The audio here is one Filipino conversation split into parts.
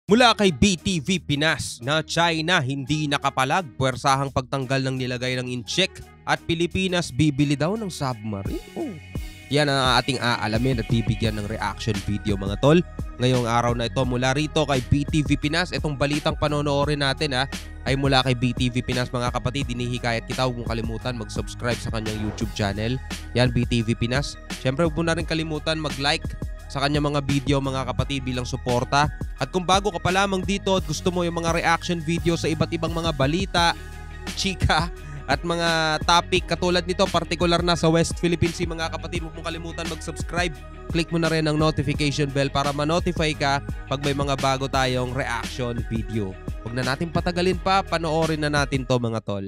Mula kay BTV Pinas na China hindi nakapalag, puwersahang pagtanggal ng nilagay ng incheck at Pilipinas bibili daw ng submarine. Yan ang ating aalamin at bibigyan ng reaction video mga tol. Ngayong araw na ito mula rito kay BTV Pinas. Itong balitang panonoorin natin ay mula kay BTV Pinas mga kapatid. Hinihikayat kita, huwag mong kalimutan mag-subscribe sa kanyang YouTube channel. Yan BTV Pinas. Siyempre huwag mo na rin kalimutan mag-like sa kanyang mga video mga kapatid bilang suporta. At kung bago ka pa lamang dito at gusto mo yung mga reaction video sa iba't ibang mga balita, chika at mga topic katulad nito, partikular na sa West Philippine Sea mga kapatid, huwag mong kalimutan mag-subscribe. Click mo na rin ang notification bell para ma-notify ka pag may mga bago tayong reaction video. Huwag na natin patagalin pa, panoorin na natin to mga tol.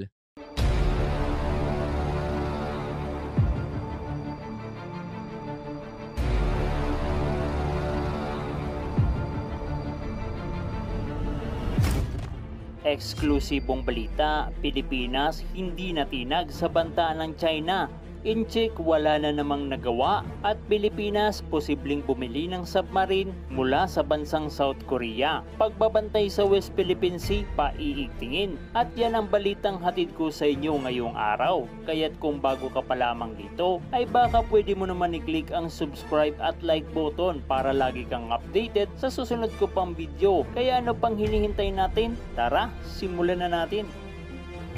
Eksklusibong balita, Pilipinas hindi natinag sa banta ng China. Incheck wala na namang nagawa at Pilipinas posibleng bumili ng submarine mula sa bansang South Korea. Pagbabantay sa West Philippine Sea paiigtingin. At yan ang balitang hatid ko sa inyo ngayong araw. Kaya't kung bago ka pa lamang dito ay baka pwede mo naman i-click ang subscribe at like button para lagi kang updated sa susunod ko pang video. Kaya ano pang hinihintay natin? Tara, simulan na natin.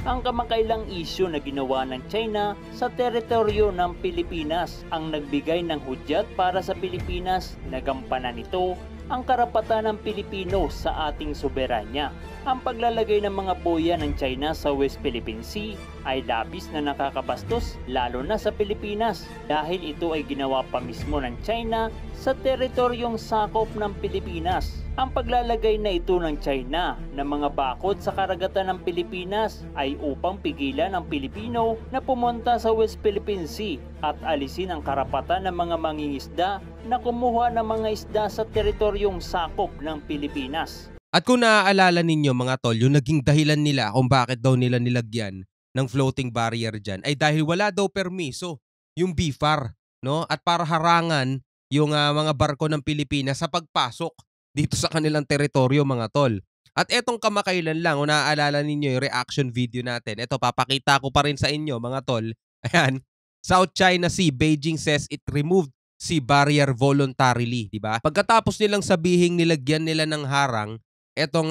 Ang kamakailang isyu na ginawa ng China sa teritoryo ng Pilipinas ang nagbigay ng hudyat para sa Pilipinas na gampanan nito ang karapatan ng Pilipino sa ating soberanya. Ang paglalagay ng mga boya ng China sa West Philippine Sea ay labis na nakakabastos lalo na sa Pilipinas dahil ito ay ginawa pa mismo ng China sa teritoryong sakop ng Pilipinas. Ang paglalagay na ito ng China ng mga bakod sa karagatan ng Pilipinas ay upang pigilan ang Pilipino na pumunta sa West Philippine Sea at alisin ang karapatan ng mga mangingisda na kumuha ng mga isda sa teritoryong sakop ng Pilipinas. At kung naaalala ninyo mga tol, yung naging dahilan nila kung bakit daw nila nilagyan ng floating barrier dyan ay dahil wala daw permiso yung BFAR, no? At para harangan yung mga barko ng Pilipinas sa pagpasok dito sa kanilang teritoryo mga tol. At etong kamakailan lang, kung naaalala ninyo yung reaction video natin, eto papakita ko pa rin sa inyo mga tol. Ayan, South China Sea, Beijing says it removed sea barrier voluntarily, di ba? Pagkatapos nilang sabihing nilagyan nila ng harang etong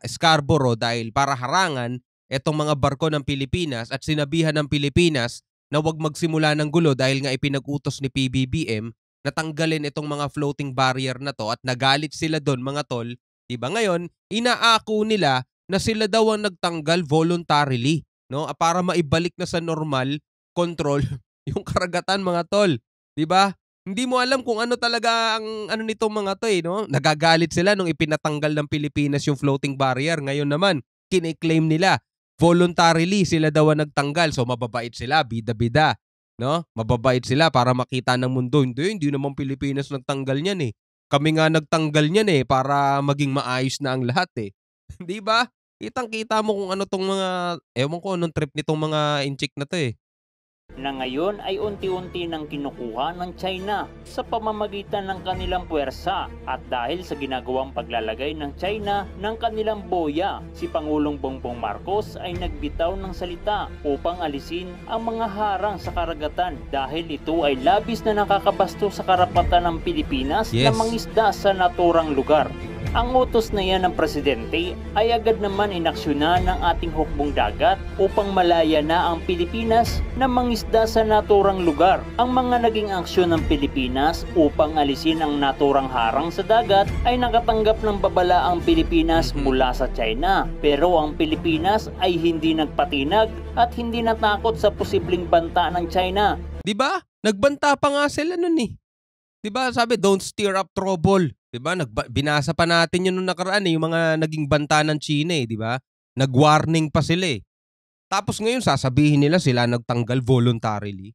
Scarborough dahil para harangan etong mga barko ng Pilipinas at sinabihan ng Pilipinas na huwag magsimula ng gulo dahil nga ipinag-utos ni PBBM natanggalin itong mga floating barrier na to at nagalit sila doon mga tol. Diba ngayon, inaako nila na sila daw ang nagtanggal voluntarily, no? Para maibalik na sa normal control yung karagatan mga tol. Diba? Hindi mo alam kung ano talaga ang ano nitong mga to no? Nagagalit sila nung ipinatanggal ng Pilipinas yung floating barrier. Ngayon naman, kine-claim nila voluntarily sila daw ang nagtanggal. So mababait sila, bida-bida. No? Mababait sila para makita ng mundo. Hindi naman Pilipinas nagtanggal niyan eh. Kami nga nagtanggal niyan eh para maging maayos na ang lahat eh. Di ba? Kitang-kita mo kung ano tong mga, ewan ko anong trip nitong mga incheck na to eh. Na ngayon ay unti-unti nang kinukuha ng China sa pamamagitan ng kanilang puwersa at dahil sa ginagawang paglalagay ng China ng kanilang boya, si Pangulong Bongbong Marcos ay nagbitaw ng salita upang alisin ang mga harang sa karagatan dahil ito ay labis na nakakabasto sa karapatan ng Pilipinas na mangisda sa naturang lugar. Ang utos na yan ng presidente ay agad naman inaksyonan ng ating hukbong dagat upang malaya na ang Pilipinas na mangisda sa naturang lugar. Ang mga naging aksyon ng Pilipinas upang alisin ang naturang harang sa dagat ay nakatanggap ng babala ang Pilipinas mula sa China. Pero ang Pilipinas ay hindi nagpatinag at hindi natakot sa posibleng banta ng China. Diba? Nagbanta pa nga sila nun eh. Diba? Sabi, don't stir up trouble. Diba? Binasa pa natin yun nung nakaraan eh, yung mga naging banta ng China eh, diba? Nag-warning pa sila eh. Tapos ngayon sasabihin nila sila nagtanggal voluntarily.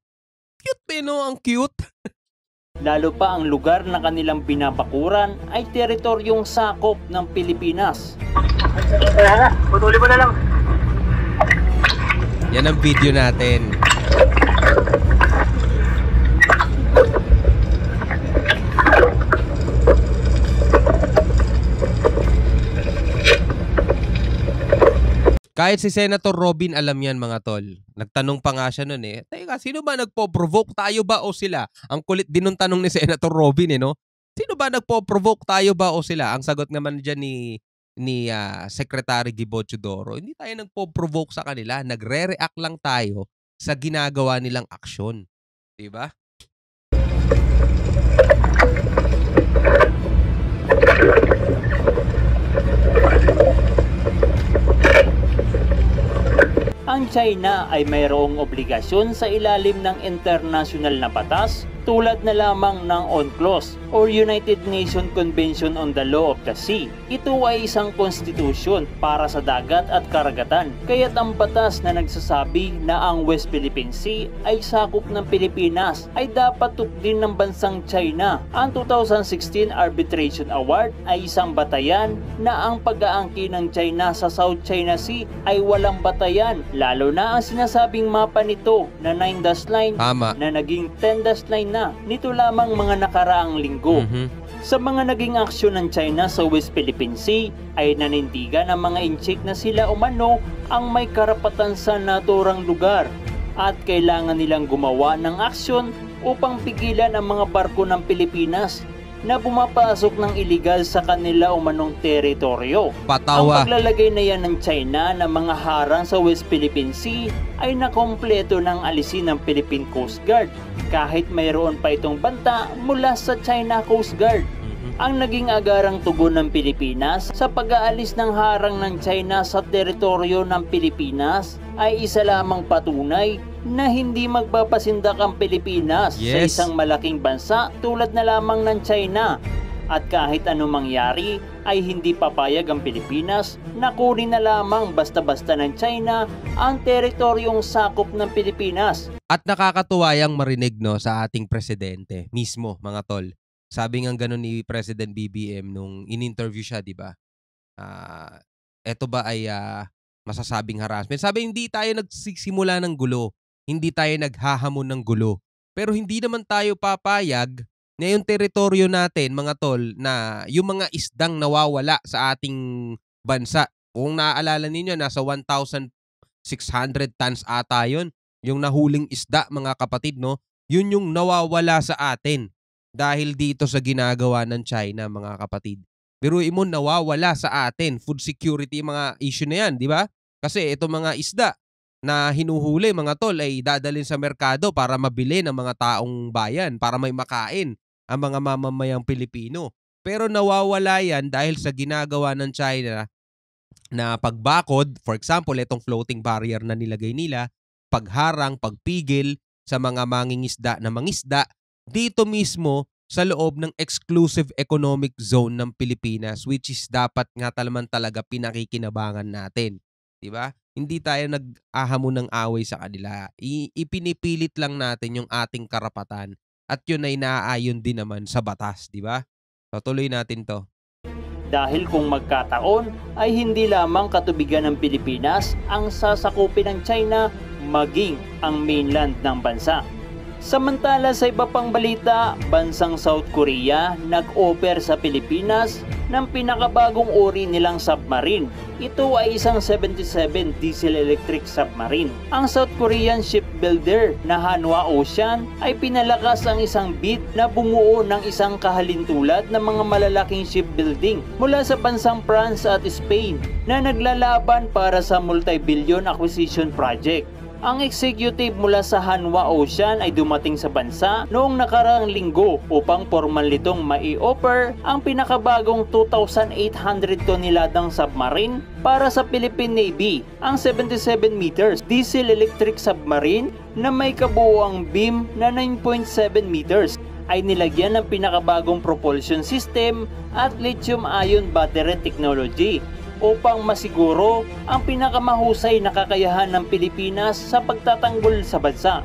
Cute no? Ang cute. Lalo pa ang lugar na kanilang binabakuran ay teritoryong sakop ng Pilipinas. Wala na, putuli mo na lang. Yan ang video natin. Kahit si Senator Robin alam yan mga tol. Nagtanong pa nga siya nun eh. Teka, sino ba nagpo-provoke? Tayo ba o sila? Ang kulit din nung tanong ni Senator Robin eh, no? Sino ba nagpo-provoke? Tayo ba o sila? Ang sagot naman dyan ni Secretary Gibo Chodoro, hindi tayo nagpo-provoke sa kanila. Nagre-react lang tayo sa ginagawa nilang aksyon. Diba? Ang China ay mayroong obligasyon sa ilalim ng internasyonal na batas tulad na lamang ng UNCLOS or United Nations Convention on the Law of the Sea. Ito ay isang konstitusyon para sa dagat at karagatan. Kaya't ang batas na nagsasabi na ang West Philippine Sea ay sakop ng Pilipinas ay dapat tukdin ng bansang China. Ang 2016 Arbitration Award ay isang batayan na ang pag-aangkin ng China sa South China Sea ay walang batayan, lalo na ang sinasabing mapa nito na 9-dash line Tama. na naging 10-dash line na nito lamang mga nakaraang linggo. Sa mga naging aksyon ng China sa West Philippine Sea ay nanindigan ang mga inchik na sila umano ang may karapatan sa naturang lugar at kailangan nilang gumawa ng aksyon upang pigilan ang mga barko ng Pilipinas na pumapasok ng iligal sa kanila umanong teritoryo. Patawa. Ang paglalagay na yan ng China ng mga harang sa West Philippine Sea ay nakompleto ng alisin ng Philippine Coast Guard kahit mayroon pa itong banta mula sa China Coast Guard. Ang naging agarang tugon ng Pilipinas sa pag-aalis ng harang ng China sa teritoryo ng Pilipinas ay isa lamang patunay na hindi magpapasindak ang Pilipinas sa isang malaking bansa tulad na lamang ng China. At kahit anong mangyari ay hindi papayag ang Pilipinas na kunin na lamang basta-basta ng China ang teritoryong sakop ng Pilipinas. At nakakatuwa yang marinig no sa ating presidente mismo mga tol. Sabi nga gano'n ni President BBM nung in-interview siya, di ba? Eto ba ay masasabing harassment? Sabi hindi tayo nagsisimula ng gulo. Hindi tayo naghahamon ng gulo. Pero hindi naman tayo papayag na yung teritoryo natin, mga tol, na yung mga isdang nawawala sa ating bansa. Kung naaalala ninyo, nasa 1,600 tons ata yun. Yung nahuling isda, mga kapatid, no? Yun yung nawawala sa atin dahil dito sa ginagawa ng China, mga kapatid. Biruin mo, nawawala sa atin. Food security, mga issue na yan, di ba? Kasi ito mga isda na hinuhuli, mga tol, ay dadalhin sa merkado para mabili ng mga taong bayan, para may makain ang mga mamamayang Pilipino. Pero nawawala yan dahil sa ginagawa ng China na pagbakod, for example, itong floating barrier na nilagay nila, pagharang, pagpigil sa mga mangingisda na mangisda, dito mismo sa loob ng exclusive economic zone ng Pilipinas, which is dapat nga talaga pinakikinabangan natin. Diba? Hindi tayo nag-ahamon ng away sa kanila. Ipinipilit lang natin yung ating karapatan at yun ay naaayon din naman sa batas, di ba? So, tuloy natin to. Dahil kung magkataon ay hindi lamang katubigan ng Pilipinas ang sasakupin ng China maging ang mainland ng bansa. Samantala sa iba pang balita, bansang South Korea nag-offer sa Pilipinas ng pinakabagong uri nilang submarine. Ito ay isang 77 diesel electric submarine. Ang South Korean shipbuilder na Hanwha Ocean ay pinalakas ang isang bid na bumuo ng isang kahalintulad ng mga malalaking shipbuilding mula sa bansang France at Spain na naglalaban para sa multi-billion acquisition project. Ang executive mula sa Hanwha Ocean ay dumating sa bansa noong nakaraang linggo upang formal nitong mai-offer ang pinakabagong 2,800 toneladang submarine para sa Philippine Navy, ang 77 meters diesel electric submarine na may kabuuang beam na 9.7 meters ay nilagyan ng pinakabagong propulsion system at lithium-ion battery technology upang masiguro ang pinakamahusay na kakayahan ng Pilipinas sa pagtatanggol sa bansa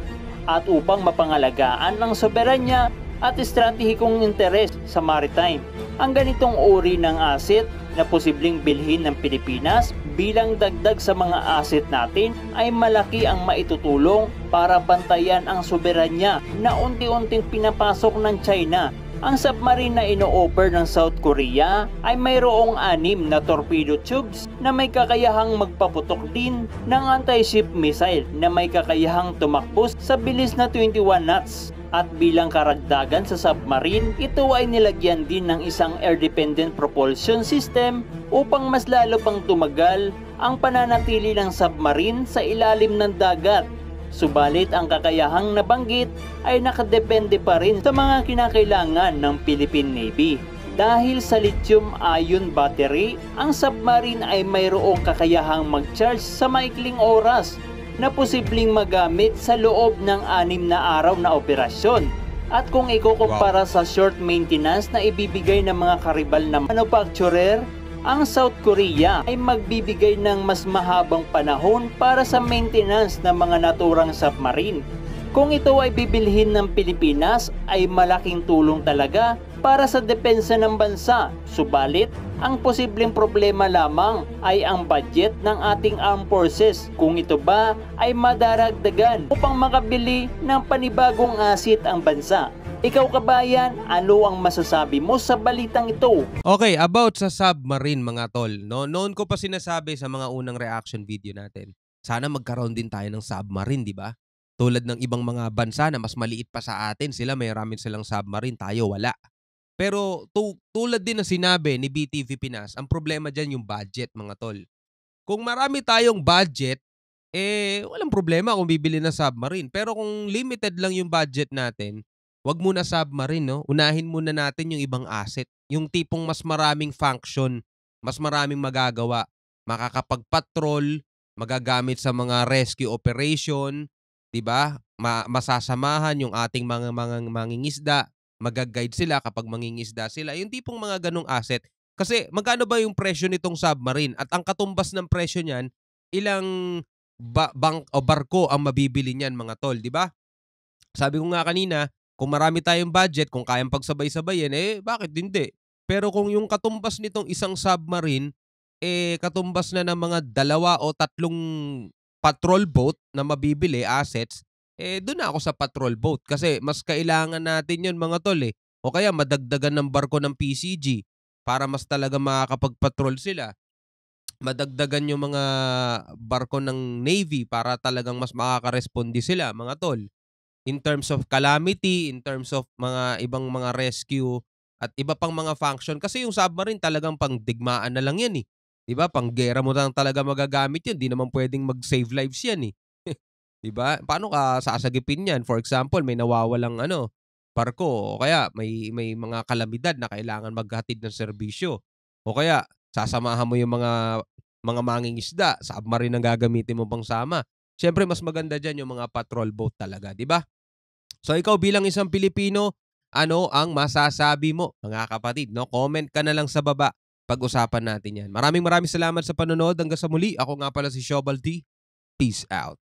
at upang mapangalagaan ang soberanya at estratehikong interes sa maritime. Ang ganitong uri ng asset na posibleng bilhin ng Pilipinas bilang dagdag sa mga asset natin ay malaki ang maitutulong para bantayan ang soberanya na unti-unting pinapasok ng China Ang submarine na ino-offer ng South Korea ay mayroong 6 na torpedo tubes na may kakayahang magpaputok din ng anti-ship missile na may kakayahang tumakbo sa bilis na 21 knots. At bilang karagdagan sa submarine, ito ay nilagyan din ng isang air-dependent propulsion system upang mas lalo pang tumagal ang pananatili ng submarine sa ilalim ng dagat. Subalit ang kakayahang nabanggit ay nakadepende pa rin sa mga kinakailangan ng Philippine Navy. Dahil sa lithium-ion battery, ang submarine ay mayroong kakayahang mag-charge sa maikling oras na posibleng magamit sa loob ng 6 na araw na operasyon. At kung ikukumpara sa short maintenance na ibibigay ng mga karibal na manufacturer, ang South Korea ay magbibigay ng mas mahabang panahon para sa maintenance ng mga naturang submarine. Kung ito ay bibilhin ng Pilipinas ay malaking tulong talaga para sa depensa ng bansa. Subalit, ang posibleng problema lamang ay ang budget ng ating armed forces kung ito ba ay madaragdagan upang makabili ng panibagong asset ang bansa. Ikaw kabayan, ano ang masasabi mo sa balitang ito? Okay, about sa submarine mga tol, no? Noon ko pa sinasabi sa mga unang reaction video natin, sana magkaroon din tayo ng submarine, di ba? Tulad ng ibang mga bansa na mas maliit pa sa atin, sila may ramen silang submarine, tayo wala. Pero tulad din na sinabi ni BTV Pinas, ang problema dyan yung budget mga tol. Kung marami tayong budget, walang problema kung bibili ng submarine. Pero kung limited lang yung budget natin, wag muna submarine, no? Unahin muna natin yung ibang asset. Yung tipong mas maraming function, mas maraming magagawa. Makakapag-patrol, magagamit sa mga rescue operation, 'di ba? Masasamahan yung ating mga mangingisda, mag-guide sila kapag mangingisda sila. Yung tipong mga ganong asset. Kasi magkano ba yung presyo nitong submarine? At ang katumbas ng presyo niyan, ilang bank o barko ang mabibili niyan mga tol, 'di ba? Sabi ko nga kanina, kung marami tayong budget, kung kayang pagsabay-sabayin, bakit hindi? Pero kung yung katumbas nitong isang submarine, katumbas na ng mga 2 o 3 patrol boat na mabibili, assets, doon na ako sa patrol boat. Kasi mas kailangan natin yun mga tol eh. O kaya madagdagan ng barko ng PCG para mas talaga makakapag-patrol sila. Madagdagan yung mga barko ng Navy para talagang mas makakaresponde sila mga tol. In terms of calamity, in terms of mga ibang mga rescue at iba pang mga function. Kasi yung submarine talagang pangdigmaan na lang yan eh. 'Di ba? Panggera mo lang talaga magagamit yun. Di naman pwedeng mag-save lives yan eh. 'Di ba? Paano ka sasagipin yan? For example, may nawawalang barko o kaya may mga kalamidad na kailangan maghatid ng serbisyo. O kaya sasamahan mo yung mga mangingisda, submarine ang gagamitin mo pang sama. Siyempre mas maganda diyan yung mga patrol boat talaga, 'di ba? So ikaw bilang isang Pilipino, ano ang masasabi mo, mga kapatid, no? Comment ka na lang sa baba. Pag-usapan natin 'yan. Maraming salamat sa panonood. Hanggang sa muli. Ako nga pala si Shobal T. Peace out.